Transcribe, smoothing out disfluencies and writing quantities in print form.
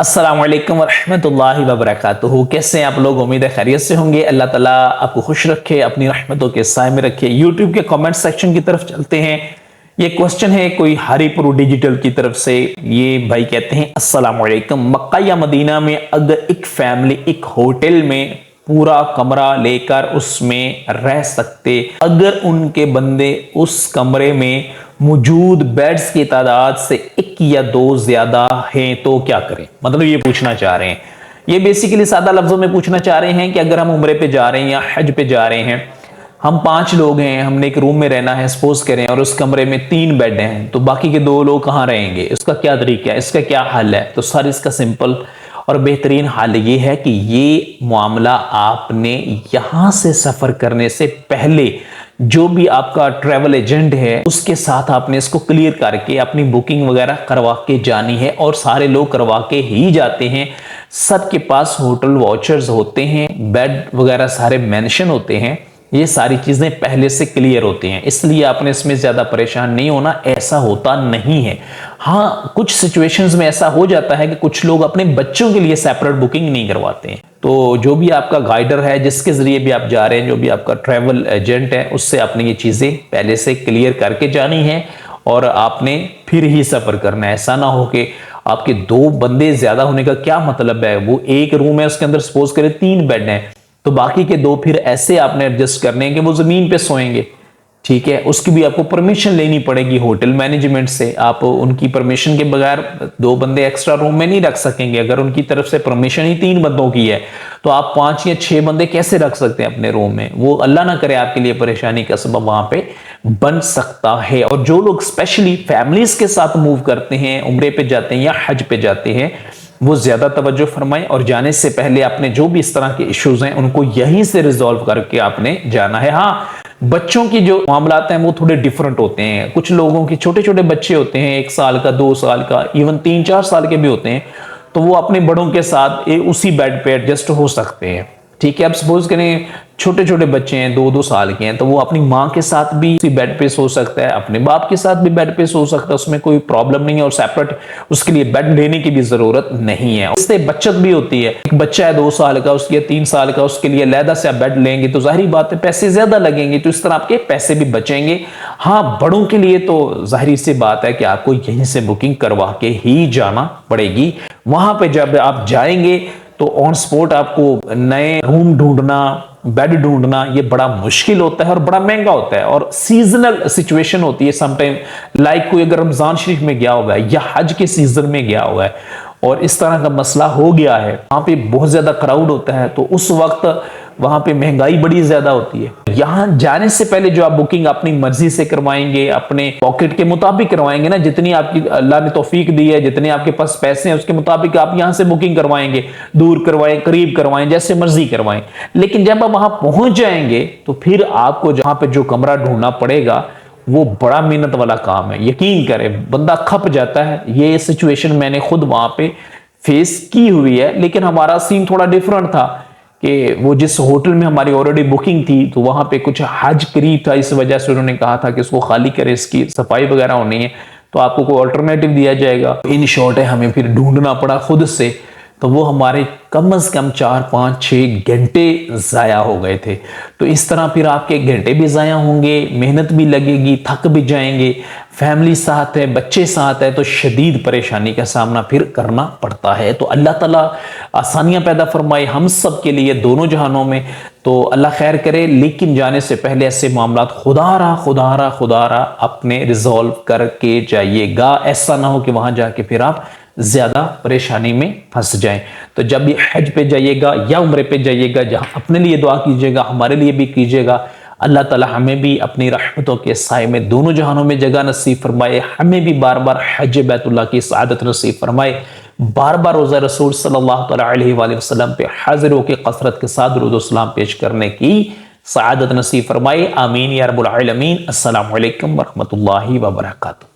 السلام علیکم ورحمۃ اللہ وبرکاتہ۔ کیسے ہیں آپ لوگ؟ امید ہے خیریت سے ہوں گے۔ اللہ تعالیٰ آپ کو خوش رکھے، اپنی رحمتوں کے سائے میں رکھے۔ یوٹیوب کے کامنٹ سیکشن کی طرف چلتے ہیں۔ یہ کوسچن ہے کوئی ہری پرو ڈیجیٹل کی طرف سے۔ یہ بھائی کہتے ہیں السلام علیکم، مکہ یا مدینہ میں اگر ایک فیملی ایک ہوٹل میں پورا کمرہ لے کر اس میں رہ سکتے، اگر ان کے بندے اس کمرے میں موجود بیڈز کی تعداد سے ایک یا دو زیادہ ہیں تو کیا کریں؟ مطلب یہ پوچھنا چاہ رہے ہیں، یہ بیسیکلی سادہ لفظوں میں پوچھنا چاہ رہے ہیں کہ اگر ہم عمرے پہ جا رہے ہیں یا حج پہ جا رہے ہیں، ہم 5 لوگ ہیں، ہم نے ایک روم میں رہنا ہے سپوز کریں، اور اس کمرے میں 3 بیڈ ہیں، تو باقی کے 2 لوگ کہاں رہیں گے؟ اس کا کیا طریقہ ہے؟ اس کا کیا حل ہے؟ تو سر اس کا سمپل اور بہترین حل یہ ہے کہ یہ معاملہ آپ نے یہاں سے سفر کرنے سے پہلے جو بھی آپ کا ٹریول ایجنٹ ہے اس کے ساتھ آپ نے اس کو کلیئر کر کے اپنی بکنگ وغیرہ کروا کے جانی ہے، اور سارے لوگ کروا کے ہی جاتے ہیں۔ سب کے پاس ہوٹل واچرز ہوتے ہیں، بیڈ وغیرہ سارے مینشن ہوتے ہیں، یہ ساری چیزیں پہلے سے کلیئر ہوتی ہیں، اس لیے آپ نے اس میں زیادہ پریشان نہیں ہونا، ایسا ہوتا نہیں ہے۔ ہاں کچھ سچویشنز میں ایسا ہو جاتا ہے کہ کچھ لوگ اپنے بچوں کے لیے سیپریٹ بکنگ نہیں کرواتے ہیں، تو جو بھی آپ کا گائیڈر ہے، جس کے ذریعے بھی آپ جا رہے ہیں، جو بھی آپ کا ٹریول ایجنٹ ہے، اس سے آپ نے یہ چیزیں پہلے سے کلیئر کر کے جانی ہے، اور آپ نے پھر ہی سفر کرنا ہے۔ ایسا نہ ہو کہ آپ کے 2 بندے زیادہ ہونے کا کیا مطلب ہے؟ وہ ایک روم ہے، اس کے اندر سپوز کرے 3 بیڈ ہیں، تو باقی کے 2 پھر ایسے آپ نے ایڈجسٹ کرنے ہیں کہ وہ زمین پہ سوئیں گے، ٹھیک ہے؟ اس کی بھی آپ کو پرمیشن لینی پڑے گی ہوٹل مینجمنٹ سے، آپ ان کی پرمیشن کے بغیر 2 بندے ایکسٹرا روم میں نہیں رکھ سکیں گے۔ اگر ان کی طرف سے پرمیشن ہی 3 بندوں کی ہے تو آپ 5 یا 6 بندے کیسے رکھ سکتے ہیں اپنے روم میں؟ وہ اللہ نہ کرے آپ کے لیے پریشانی کا سبب وہاں پہ بن سکتا ہے۔ اور جو لوگ اسپیشلی فیملیز کے ساتھ موو کرتے ہیں، عمرے پہ جاتے ہیں یا حج پہ جاتے ہیں، وہ زیادہ توجہ فرمائیں، اور جانے سے پہلے آپ نے جو بھی اس طرح کے ایشوز ہیں ان کو یہیں سے ریزالو کر کے آپ نے جانا ہے۔ ہاں بچوں کی جو معاملات ہیں وہ تھوڑے ڈیفرنٹ ہوتے ہیں، کچھ لوگوں کے چھوٹے چھوٹے بچے ہوتے ہیں، 1 سال کا، 2 سال کا، ایون 3-4 سال کے بھی ہوتے ہیں، تو وہ اپنے بڑوں کے ساتھ اسی بیڈ پہ ایڈجسٹ ہو سکتے ہیں، ٹھیک ہے؟ اب سپوز کریں چھوٹے چھوٹے بچے ہیں، 2-2 سال کے ہیں، تو وہ اپنی ماں کے ساتھ بھی اسی بیڈ پہ سو سکتا ہے، اپنے باپ کے ساتھ بھی بیڈ پہ سو سکتا ہے، اس میں کوئی پرابلم نہیں ہے، اور سیپریٹ اس کے لیے بیڈ لینے کی بھی ضرورت نہیں ہے۔ اس سے بچت بھی ہوتی ہے، ایک بچہ ہے 2 سال کا، اس کے 3 سال کا، اس کے لیے علیحدہ سے آپ بیڈ لیں گے تو ظاہری بات ہے پیسے زیادہ لگیں گے، تو اس طرح آپ کے پیسے بھی بچیں گے۔ ہاں بڑوں کے لیے تو ظاہری سی بات ہے کہ آپ کو یہیں سے بکنگ کروا کے ہی جانا پڑے گی۔ وہاں پہ جب آپ جائیں گے تو آن سپورٹ آپ کو نئے روم ڈھونڈنا، بیڈ ڈھونڈنا، یہ بڑا مشکل ہوتا ہے اور بڑا مہنگا ہوتا ہے، اور سیزنل سچویشن ہوتی ہے سم ٹائم، لائک کوئی اگر رمضان شریف میں گیا ہوا ہے یا حج کے سیزن میں گیا ہوا ہے اور اس طرح کا مسئلہ ہو گیا ہے، وہاں پہ بہت زیادہ کراؤڈ ہوتا ہے، تو اس وقت وہاں پہ مہنگائی بڑی زیادہ ہوتی ہے۔ یہاں جانے سے پہلے جو آپ بکنگ اپنی مرضی سے کروائیں گے، اپنے پاکٹ کے مطابق کروائیں گے نا، جتنی آپ کی اللہ نے توفیق دی ہے، جتنے آپ کے پاس پیسے ہیں اس کے مطابق آپ یہاں سے بکنگ کروائیں گے، دور کروائیں، قریب کروائیں، جیسے مرضی کروائیں۔ لیکن جب آپ وہاں پہنچ جائیں گے تو پھر آپ کو جہاں پہ جو کمرہ ڈھونڈنا پڑے گا وہ بڑا محنت والا کام ہے، یقین کریں بندہ کھپ جاتا ہے۔ یہ سچویشن میں نے خود وہاں پہ فیس کی ہوئی ہے، لیکن ہمارا سین تھوڑا ڈیفرنٹ تھا کہ وہ جس ہوٹل میں ہماری آلریڈی بکنگ تھی تو وہاں پہ کچھ حج قریب تھا، اس وجہ سے انہوں نے کہا تھا کہ اس کو خالی کرے، اس کی صفائی وغیرہ ہونی ہے، تو آپ کو کوئی آلٹرنیٹو دیا جائے گا۔ ان شارٹ ہے ہمیں پھر ڈھونڈنا پڑا خود سے، تو وہ ہمارے کم از کم 4-5-6 گھنٹے ضائع ہو گئے تھے۔ تو اس طرح پھر آپ کے گھنٹے بھی ضائع ہوں گے، محنت بھی لگے گی، تھک بھی جائیں گے، فیملی ساتھ ہے، بچے ساتھ ہے، تو شدید پریشانی کا سامنا پھر کرنا پڑتا ہے۔ تو اللہ تعالیٰ آسانیاں پیدا فرمائے ہم سب کے لیے دونوں جہانوں میں، تو اللہ خیر کرے۔ لیکن جانے سے پہلے ایسے معاملات خدا را اپنے ریزالو کر کے جائیے گا، ایسا نہ ہو کہ وہاں جا کے پھر آپ زیادہ پریشانی میں پھنس جائیں۔ تو جب بھی حج پہ جائیے گا یا عمرے پہ جائیے گا، جہاں اپنے لیے دعا کیجیے گا، ہمارے لیے بھی کیجیے گا، اللہ تعالی ہمیں بھی اپنی رحمتوں کے سائے میں دونوں جہانوں میں جگہ نصیب فرمائے، ہمیں بھی بار بار حج بیت اللہ کی سعادت نصیب فرمائے، بار بار روزہ رسول صلی اللہ علیہ وآلہ وسلم پہ حاضر ہو کے کثرت کے ساتھ درود و سلام پیش کرنے کی سعادت نصیب فرمائے، آمین یا رب العالمین۔ السلام علیکم ورحمۃ اللہ وبرکاتہ۔